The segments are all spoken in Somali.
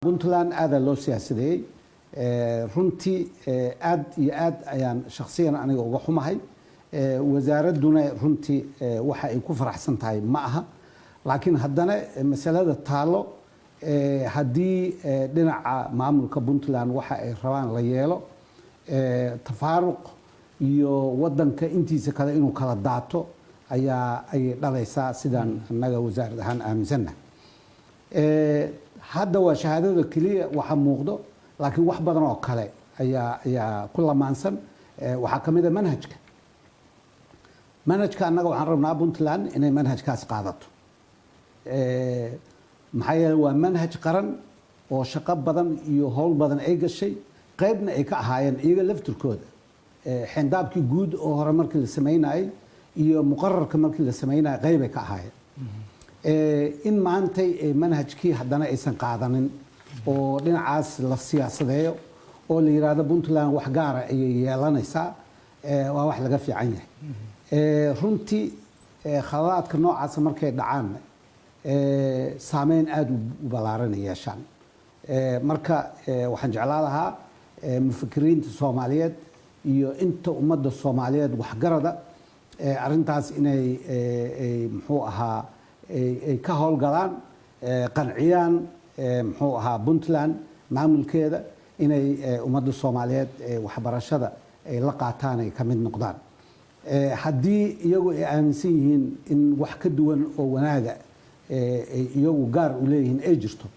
Puntland aad loo siyaasadeeyay runtii aad iyo aad ayaan shakhsiyan aniga uga xumahay wasaaraduna runtii waxa ay ku faraxsan tahay ma aha laakiin haddana masalada taalo haddii dhinaca maamulka Puntland waxa ay rabaan la yeelo tafaaruq iyo wadanka intiisa kale inuu kala daato ayaa ay dhalaysaa sidaan annaga wasaarad ahaan aaminsanahay hadda waa shahaadada kaliya waxa muuqdo laakiin wax badan oo kale ayaa ku lamaansan waxa kamid ah manhajka annaga waxaan rabnaa Puntland inay manhajkaas qaadato maxaa yeelay waa manhaj qaran oo shaqo badan iyo hawl badan ay gashay qaybna ay ka ahaayeen iyaga laftirkooda xindaabkii guud oo hore markii la sameynayay iyo muqarrarka markii la sameynayay qayb ay ka ahaayeen in maantay manhajkii haddana aysan qaadanin oo dhinacaas la siyaasadeeyo oo la yiraahdo Puntland wax gaar ah ayay yeelanaysaa waa wax laga fiican yahay runtii khalaadka noocaas markay dhacaan saameyn aad u ballaaran yeeshaan marka waxaan jeclaan lahaa mufakiriinta Soomaaliyeed iyo inta ummadda Soomaaliyeed wax garada arintaas inay muxuu ahaa ay ka howlgalaan qanciyaan muxuu ahaa Puntland maamulkeeda inay ummadda Soomaaliyeed waxbarashada ay la qaataan ay ka mid noqdaan haddii iyagu ay aaminsan yihiin in wax ka duwan oo wanaaga iyagu gaar u leeyihiin ay jirto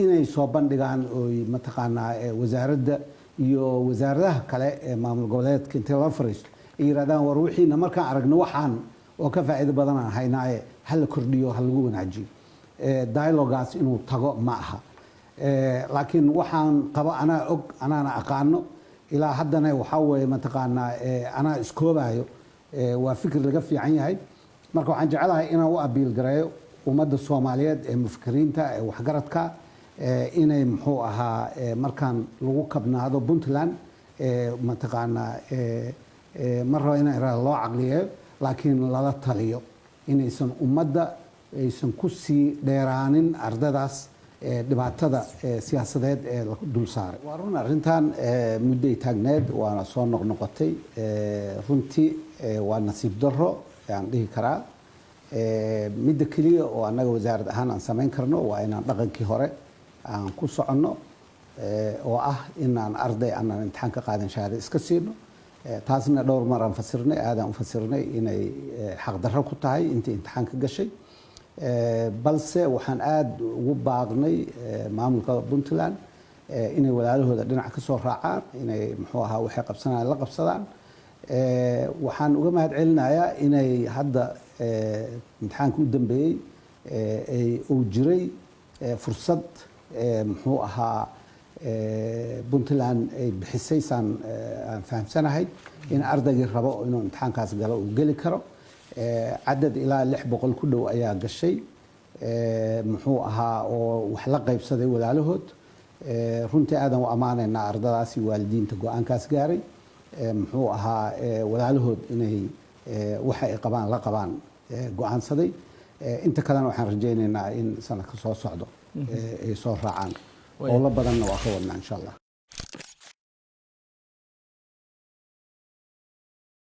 inay soo bandhigaan oo mataqaanaa wasaaradda iyo wasaaradaha kale ee maamul goboleedka inta la fariisto ay yiraahdaan war wixiina markaan aragno waxaan oo ka faa'iido badan aan haynaaye hal la kordhiyo hal lagu wanaajiyo dialogaas inuu tago ma aha laakiin waxaan qaba anaa og anaana aqaano ilaa haddana waxa weeye mataqaanaa anaa iskoobayo waa fikir laga fiican yahay marka waxaan jecelahay inaan u abiil gareeyo ummadda Soomaaliyeed ee mufakiriinta ee waxgaradka inay muxuu ahaa markaan lagu kabnaado Puntland mataqaanaa mar raba in loo caqliyeeyo laakiin lala taliyo inaysan ummadda aysan ku sii dheeraanin ardadaas dhibaatada siyaasadeed ee la dul saaray waa run arrintan mudday taagneed waana soo noqnoqotay runtii waa nasiib darro aan dhihi karaa midda kaliya oo annaga wasaarad ahaan aan samayn karno waa inaan dhaqankii hore aan ku soconno oo ah inaan arday aanan imtixaan ka qaadan shahaado iska siino taasna dhowr mar aan fasirnay aadaan u fasirnay inay xaq darro ku tahay intii imtixaanka gashay balse waxaan aad ugu baaqnay maamulka Puntland inay walaalahooda dhinac ka soo raacaan inay muxuu ahaa waxay qabsanayaan la qabsadaan waxaan uga mahad celinayaa inay hadda imtixaanka u dambeeyay uu jiray fursad muxuu ahaa Puntland ay bixisay aan fahamsanahay in ardaygii rabo inuu imtixaankaas galo uu geli karo cadad ilaa 600 ku dhow ayaa gashay muxuu ahaa oo wax la qaybsaday walaalahood runtii aadan u amaanaynaa ardadaasi waalidiinta go'aankaas gaaray muxuu ahaa walaalahood inay waxa ay qabaan la qabaan go'aansaday inta kalena waxaan rajaynaynaa in sanadka soo socdo ay soo raacaan oo la badanna waa ka wadnaa insha Allah